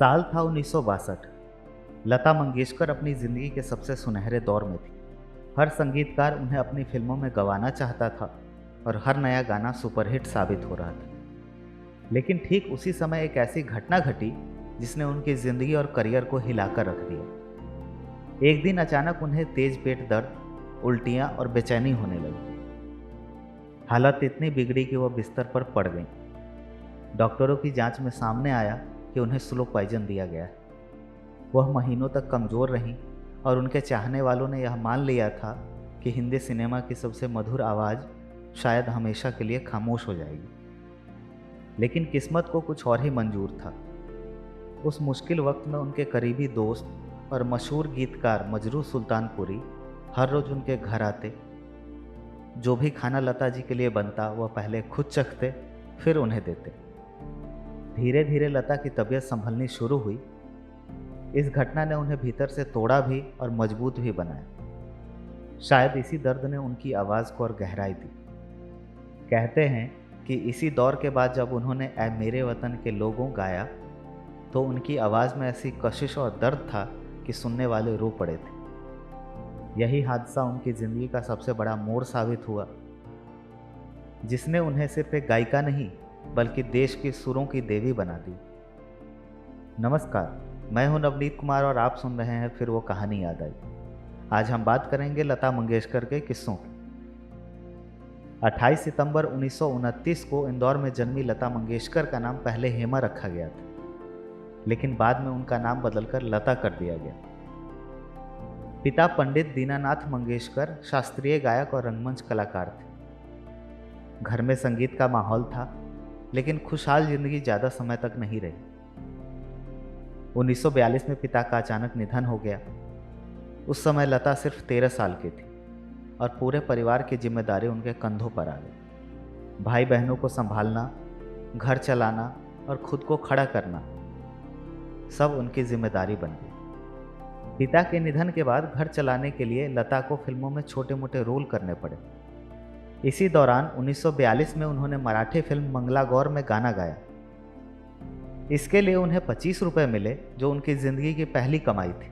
साल था 1962। लता मंगेशकर अपनी ज़िंदगी के सबसे सुनहरे दौर में थी। हर संगीतकार उन्हें अपनी फिल्मों में गवाना चाहता था और हर नया गाना सुपरहिट साबित हो रहा था। लेकिन ठीक उसी समय एक ऐसी घटना घटी जिसने उनकी ज़िंदगी और करियर को हिलाकर रख दिया। एक दिन अचानक उन्हें तेज पेट दर्द, उल्टियाँ और बेचैनी होने लगी। हालत इतनी बिगड़ी कि वह बिस्तर पर पड़ गईं। डॉक्टरों की जांच में सामने आया कि उन्हें स्लो पॉइजन दिया गया है। वह महीनों तक कमज़ोर रहीं और उनके चाहने वालों ने यह मान लिया था कि हिंदी सिनेमा की सबसे मधुर आवाज़ शायद हमेशा के लिए खामोश हो जाएगी। लेकिन किस्मत को कुछ और ही मंजूर था। उस मुश्किल वक्त में उनके करीबी दोस्त और मशहूर गीतकार मजरू सुल्तानपुरी हर रोज़ उनके घर आते। जो भी खाना लता जी के लिए बनता वह पहले खुद चखते, फिर उन्हें देते। धीरे धीरे लता की तबीयत संभलनी शुरू हुई। इस घटना ने उन्हें भीतर से तोड़ा भी और मजबूत भी बनाया। शायद इसी दर्द ने उनकी आवाज़ को और गहराई दी। कहते हैं कि इसी दौर के बाद जब उन्होंने ऐ मेरे वतन के लोगों गाया तो उनकी आवाज़ में ऐसी कशिश और दर्द था कि सुनने वाले रो पड़े थे। यही हादसा उनकी ज़िंदगी का सबसे बड़ा मोड़ साबित हुआ, जिसने उन्हें सिर्फ एक गायिका नहीं बल्कि देश की सुरों की देवी बना दी। नमस्कार, मैं हूं नवनीत कुमार और आप सुन रहे हैं फिर वो कहानी याद आई। आज हम बात करेंगे लता मंगेशकर के किस्सों की। 28 सितंबर 1929 को इंदौर में जन्मी लता मंगेशकर का नाम पहले हेमा रखा गया था, लेकिन बाद में उनका नाम बदलकर लता कर दिया गया। पिता पंडित दीनानाथ मंगेशकर शास्त्रीय गायक और रंगमंच कलाकार थे। घर में संगीत का माहौल था, लेकिन खुशहाल जिंदगी ज़्यादा समय तक नहीं रही। 1942 में पिता का अचानक निधन हो गया। उस समय लता सिर्फ 13 साल की थी और पूरे परिवार की जिम्मेदारी उनके कंधों पर आ गई। भाई बहनों को संभालना, घर चलाना और खुद को खड़ा करना सब उनकी जिम्मेदारी बन गई। पिता के निधन के बाद घर चलाने के लिए लता को फिल्मों में छोटे मोटे रोल करने पड़े। इसी दौरान 1942 में उन्होंने मराठी फिल्म मंगला गौर में गाना गाया। इसके लिए उन्हें 25 रुपये मिले, जो उनकी ज़िंदगी की पहली कमाई थी।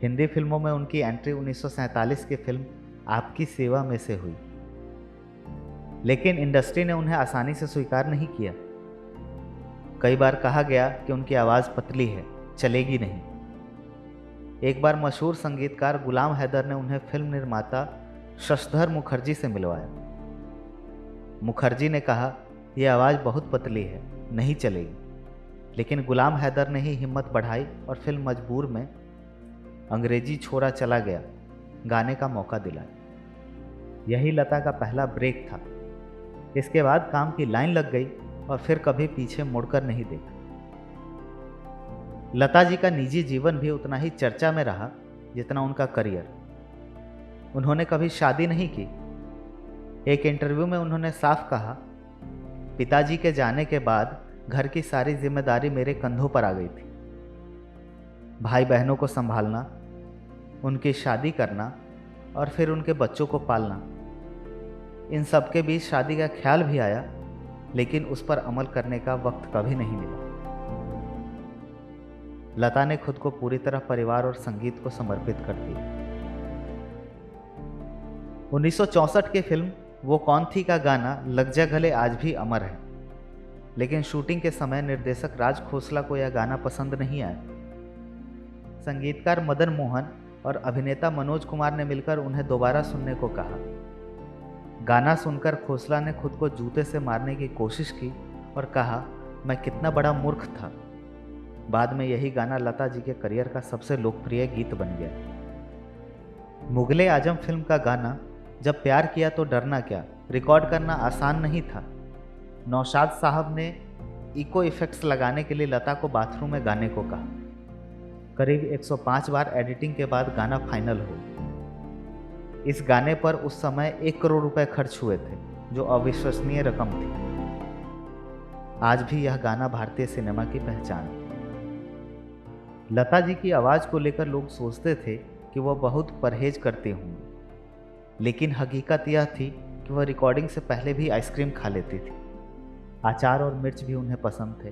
हिंदी फिल्मों में उनकी एंट्री 1947 की फिल्म आपकी सेवा में से हुई, लेकिन इंडस्ट्री ने उन्हें आसानी से स्वीकार नहीं किया। कई बार कहा गया कि उनकी आवाज़ पतली है, चलेगी नहीं। एक बार मशहूर संगीतकार गुलाम हैदर ने उन्हें फिल्म निर्माता शशधर मुखर्जी से मिलवाया। मुखर्जी ने कहा, यह आवाज़ बहुत पतली है, नहीं चलेगी। लेकिन गुलाम हैदर ने ही हिम्मत बढ़ाई और फिल्म मजबूर में अंग्रेजी छोरा चला गया गाने का मौका दिलाया। यही लता का पहला ब्रेक था। इसके बाद काम की लाइन लग गई और फिर कभी पीछे मुड़कर नहीं देखा। लता जी का निजी जीवन भी उतना ही चर्चा में रहा जितना उनका करियर। उन्होंने कभी शादी नहीं की। एक इंटरव्यू में उन्होंने साफ कहा, पिताजी के जाने के बाद घर की सारी जिम्मेदारी मेरे कंधों पर आ गई थी। भाई बहनों को संभालना, उनकी शादी करना और फिर उनके बच्चों को पालना। इन सब के बीच शादी का ख्याल भी आया, लेकिन उस पर अमल करने का वक्त कभी नहीं मिला। लता ने खुद को पूरी तरह परिवार और संगीत को समर्पित कर दिया। 1964 की फिल्म वो कौन थी का गाना लग जा गले आज भी अमर है, लेकिन शूटिंग के समय निर्देशक राज खोसला को यह गाना पसंद नहीं आया। संगीतकार मदन मोहन और अभिनेता मनोज कुमार ने मिलकर उन्हें दोबारा सुनने को कहा। गाना सुनकर खोसला ने खुद को जूते से मारने की कोशिश की और कहा, मैं कितना बड़ा मूर्ख था। बाद में यही गाना लता जी के करियर का सबसे लोकप्रिय गीत बन गया। मुगले आजम फिल्म का गाना जब प्यार किया तो डरना क्या रिकॉर्ड करना आसान नहीं था। नौशाद साहब ने इको इफेक्ट्स लगाने के लिए लता को बाथरूम में गाने को कहा। करीब 105 बार एडिटिंग के बाद गाना फाइनल हुआ। इस गाने पर उस समय 1 करोड़ रुपए खर्च हुए थे, जो अविश्वसनीय रकम थी। आज भी यह गाना भारतीय सिनेमा की पहचान है। लता जी की आवाज़ को लेकर लोग सोचते थे कि वह बहुत परहेज करती होंगी, लेकिन हकीकत यह थी कि वह रिकॉर्डिंग से पहले भी आइसक्रीम खा लेती थी। अचार और मिर्च भी उन्हें पसंद थे।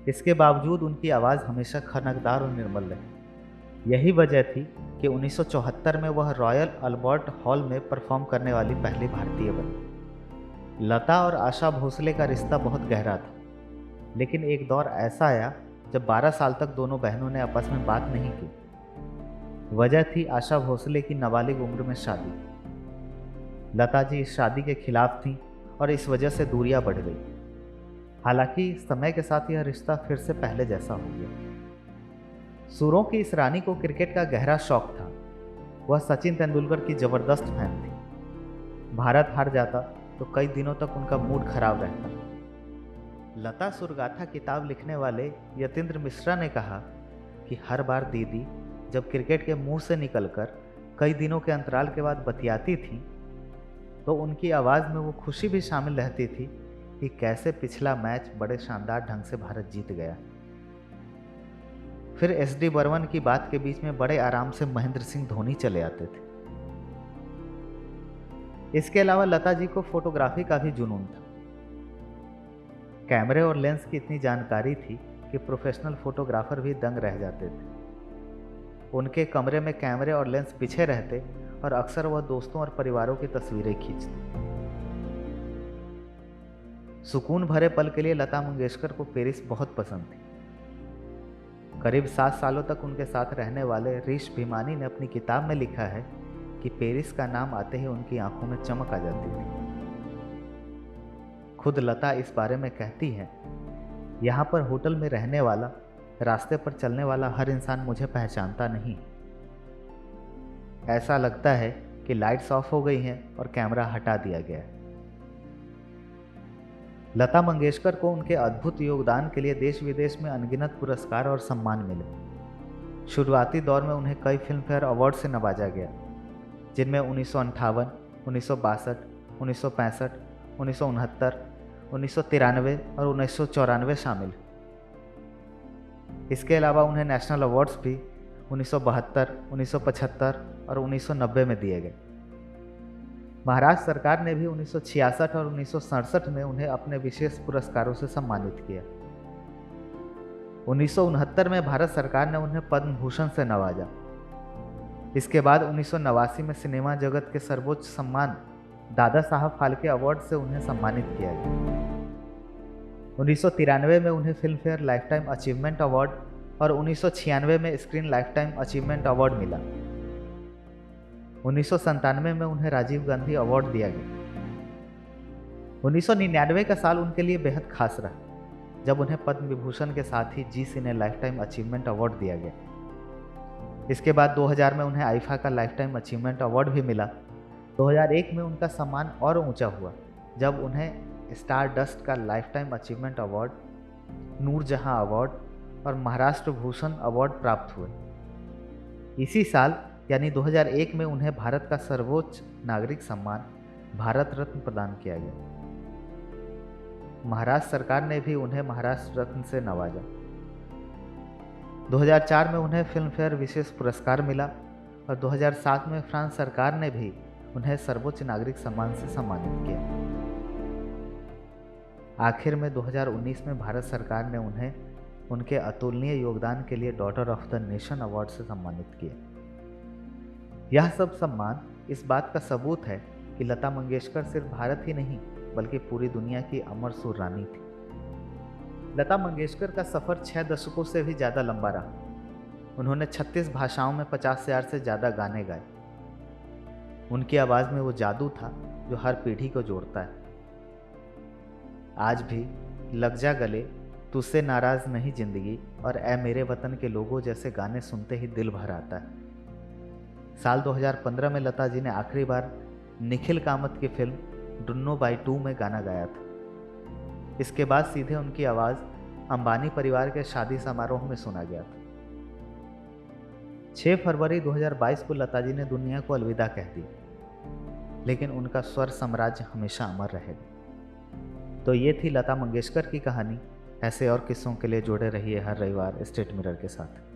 इसके बावजूद उनकी आवाज़ हमेशा खनकदार और निर्मल रही। यही वजह थी कि 1974 में वह रॉयल अल्बर्ट हॉल में परफॉर्म करने वाली पहली भारतीय बनी। लता और आशा भोसले का रिश्ता बहुत गहरा था, लेकिन एक दौर ऐसा आया जब 12 साल तक दोनों बहनों ने आपस में बात नहीं की। वजह थी आशा भोसले की नाबालिग उम्र में शादी। लता जी इस शादी के खिलाफ थीं और इस वजह से दूरियां बढ़ गई। हालांकि समय के साथ यह रिश्ता फिर से पहले जैसा हो गया। सुरों की इस रानी को क्रिकेट का गहरा शौक था। वह सचिन तेंदुलकर की जबरदस्त फैन थी। भारत हार जाता तो कई दिनों तक उनका मूड खराब रहता। लता सुरगाथा किताब लिखने वाले यतीन्द्र मिश्रा ने कहा कि हर बार दीदी जब क्रिकेट के मुंह से निकलकर कई दिनों के अंतराल के बाद बतियाती थी तो उनकी आवाज़ में वो खुशी भी शामिल रहती थी कि कैसे पिछला मैच बड़े शानदार ढंग से भारत जीत गया। फिर एस.डी. बर्मन की बात के बीच में बड़े आराम से महेंद्र सिंह धोनी चले आते थे। इसके अलावा लता जी को फोटोग्राफी का भी जुनून था। कैमरे और लेंस की इतनी जानकारी थी कि प्रोफेशनल फोटोग्राफर भी दंग रह जाते थे। उनके कमरे में कैमरे और लेंस पीछे रहते और अक्सर वह दोस्तों और परिवारों की तस्वीरें खींचते। सुकून भरे पल के लिए लता मंगेशकर को पेरिस बहुत पसंद थी। करीब 7 सालों तक उनके साथ रहने वाले ऋष भीमानी ने अपनी किताब में लिखा है कि पेरिस का नाम आते ही उनकी आंखों में चमक आ जाती थी। खुद लता इस बारे में कहती हैं, यहाँ पर होटल में रहने वाला, रास्ते पर चलने वाला हर इंसान मुझे पहचानता नहीं। ऐसा लगता है कि लाइट्स ऑफ हो गई हैं और कैमरा हटा दिया गया है। लता मंगेशकर को उनके अद्भुत योगदान के लिए देश विदेश में अनगिनत पुरस्कार और सम्मान मिले। शुरुआती दौर में उन्हें कई फिल्म फेयर अवार्ड से नवाजा गया, जिनमें 1958, 1962, 1965, 1969, 1993 और 1994 शामिल। इसके अलावा उन्हें नेशनल अवार्ड्स भी 1972, 1975 और 1990 में दिए गए। महाराष्ट्र सरकार ने भी 1966 और 1967 में उन्हें अपने विशेष पुरस्कारों से सम्मानित किया। 1969 में भारत सरकार ने उन्हें पद्म भूषण से नवाजा। इसके बाद 1989 में सिनेमा जगत के सर्वोच्च सम्मान दादा साहब फाल्के अवार्ड से उन्हें सम्मानित किया गया। 1993 में उन्हें film fair lifetime achievement award और 1996 में स्क्रीन लाइफटाइम अचीवमेंट अवार्ड मिला। 1997 में उन्हें राजीव गांधी अवार्ड दिया गया। 1999 का साल उनके लिए बेहद खास रहा, जब उन्हें पद्म विभूषण के साथ ही जी सिने लाइफटाइम अचीवमेंट अवार्ड दिया गया। इसके बाद 2000 में उन्हें आईफा का लाइफटाइम अचीवमेंट अवार्ड भी मिला। 2001 में उनका सम्मान और ऊंचा हुआ, जब उन्हें स्टार डस्ट का lifetime achievement award, Noorjahan award और महाराष्ट्र भूषण अवार्ड प्राप्त हुए। इसी साल यानी 2001 में उन्हें भारत का सर्वोच्च नागरिक सम्मान भारत रत्न प्रदान किया गया। महाराष्ट्र सरकार ने भी उन्हें महाराष्ट्र रत्न से नवाजा। 2004 में उन्हें फिल्म फेयर विशेष पुरस्कार मिला और 2007 में फ्रांस सरकार ने भी उन्हें सर्वोच्च नागरिक सम्मान से सम्मानित किया। आखिर में 2019 में भारत सरकार ने उन्हें उनके अतुलनीय योगदान के लिए daughter of the nation award से सम्मानित किया। यह सब सम्मान इस बात का सबूत है कि लता मंगेशकर सिर्फ भारत ही नहीं बल्कि पूरी दुनिया की अमर सुर रानी थी। लता मंगेशकर का सफ़र 6 दशकों से भी ज़्यादा लंबा रहा। उन्होंने 36 भाषाओं में 50,000 से ज़्यादा गाने गाए। उनकी आवाज़ में वो जादू था जो हर पीढ़ी को जोड़ता है। आज भी लग जा गले, तुझसे नाराज़ नहीं जिंदगी और ए मेरे वतन के लोगों जैसे गाने सुनते ही दिल भर आता है। साल 2015 में लता जी ने आखिरी बार निखिल कामत की फिल्म डुन्नो बाई 2 में गाना गाया था। इसके बाद सीधे उनकी आवाज़ अंबानी परिवार के शादी समारोह में सुना गया था। 6 फरवरी 2022 को लता जी ने दुनिया को अलविदा कह दी, लेकिन उनका स्वर साम्राज्य हमेशा अमर रहेगा। तो ये थी लता मंगेशकर की कहानी। ऐसे और किस्सों के लिए जुड़े रहिए हर रविवार स्टेट मिरर के साथ।